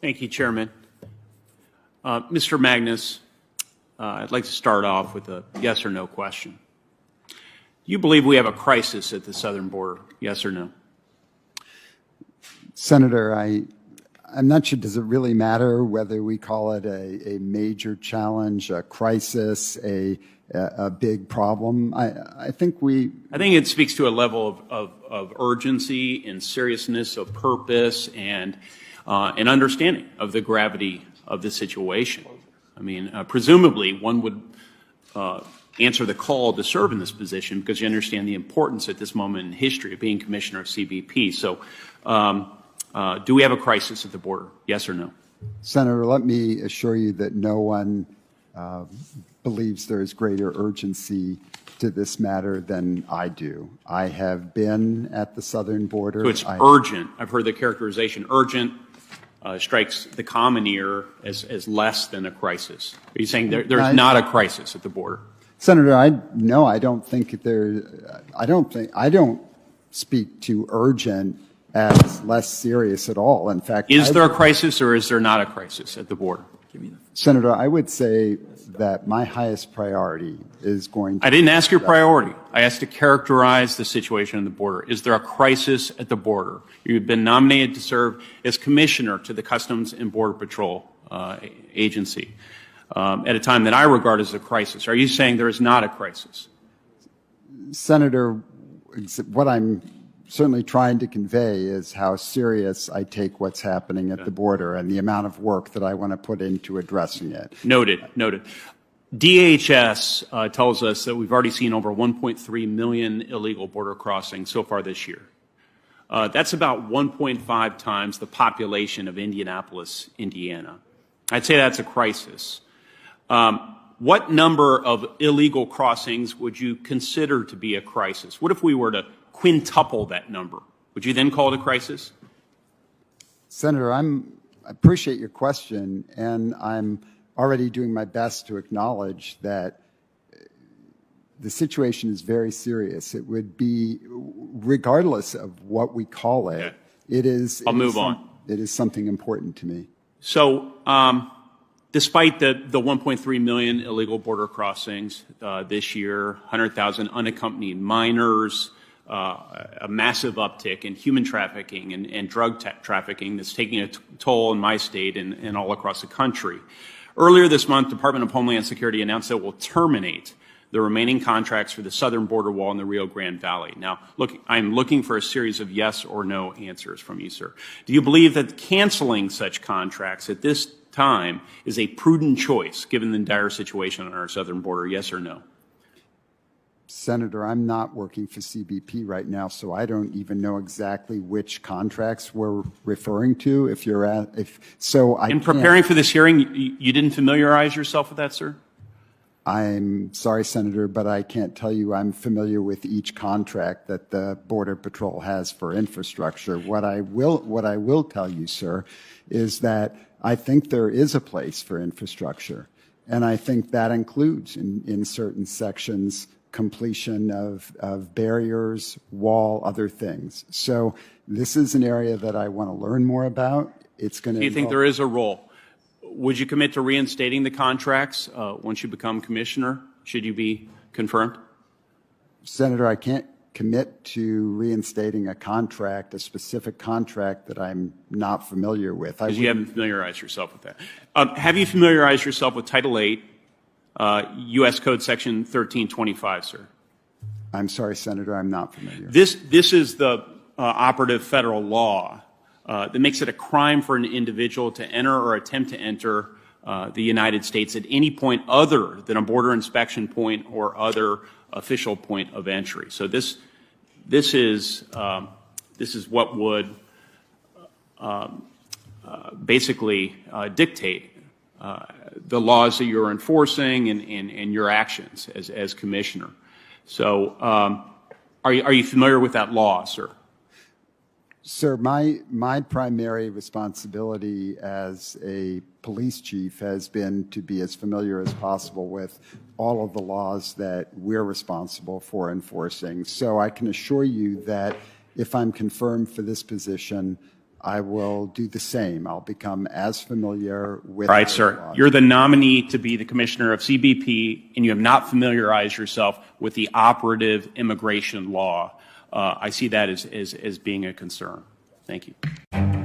Thank you, Chairman. Mr. Magnus, I'd like to start off with a yes or no question. Do you believe we have a crisis at the southern border, yes or no? Senator, I'm not sure, does it really matter whether we call it a major challenge, a crisis, a big problem? I think it speaks to a level of urgency and seriousness of purpose and an understanding of the gravity of the situation. I mean, presumably one would answer the call to serve in this position because you understand the importance at this moment in history of being commissioner of CBP. So do we have a crisis at the border, yes or no? Senator, let me assure you that no one believes there is greater urgency to this matter than I do. I have been at the southern border. So it's urgent. I've heard the characterization urgent strikes the common ear as less than a crisis. Are you saying there's not a crisis at the border? Senator, I don't think I don't speak to urgent as less serious at all. In fact, is there a crisis or is there not a crisis at the border? Senator, I would say that my highest priority is going to... I didn't ask your priority. I asked to characterize the situation at the border. Is there a crisis at the border? You've been nominated to serve as commissioner to the Customs and Border Patrol agency at a time that I regard as a crisis. Are you saying there is not a crisis? Senator, what I'm certainly trying to convey is how serious I take what's happening at the border and the amount of work that I want to put into addressing it. Noted. DHS tells us that we've already seen over 1.3 million illegal border crossings so far this year. That's about 1.5 times the population of Indianapolis, Indiana. I'd say that's a crisis. What number of illegal crossings would you consider to be a crisis? What if we were to quintuple that number? Would you then call it a crisis? Senator, I appreciate your question, and I'm already doing my best to acknowledge that the situation is very serious. It would be, regardless of what we call it, okay. It is something important to me. So, despite the 1.3 million illegal border crossings this year, 100,000 unaccompanied minors, a massive uptick in human trafficking and drug trafficking that's taking a toll in my state and all across the country. Earlier this month, the Department of Homeland Security announced that it will terminate the remaining contracts for the southern border wall in the Rio Grande Valley. Now, look, I'm looking for a series of yes or no answers from you, sir. Do you believe that canceling such contracts at this time is a prudent choice given the dire situation on our southern border, yes or no? Senator, I'm not working for CBP right now, so I don't even know exactly which contracts we're referring to. In preparing for this hearing, you didn't familiarize yourself with that, sir? I'm sorry, Senator, but I can't tell you I'm familiar with each contract that the Border Patrol has for infrastructure. What I will tell you, sir, is that I think there is a place for infrastructure, and I think that includes in certain sections completion of barriers, wall, other things. So this is an area that I want to learn more about. It's going to. Do you think there is a role? Would you commit to reinstating the contracts once you become commissioner? Should you be confirmed? Senator, I can't commit to reinstating a contract, a specific contract that I'm not familiar with. Because you haven't familiarized yourself with that. Have you familiarized yourself with Title 8, U.S. Code Section 1325, sir? I'm sorry, Senator, I'm not familiar. This is the operative federal law that makes it a crime for an individual to enter or attempt to enter the United States at any point other than a border inspection point or other official point of entry. So this is what would basically dictate the laws that you're enforcing and your actions as commissioner. So are you familiar with that law, sir? Sir, my primary responsibility as a police chief has been to be as familiar as possible with all of the laws that we're responsible for enforcing. So I can assure you that if I'm confirmed for this position, I will do the same. I'll become as familiar with. All right, those sir. laws. You're the nominee to be the commissioner of CBP, and you have not familiarized yourself with the operative immigration law. I see that as being a concern. Thank you.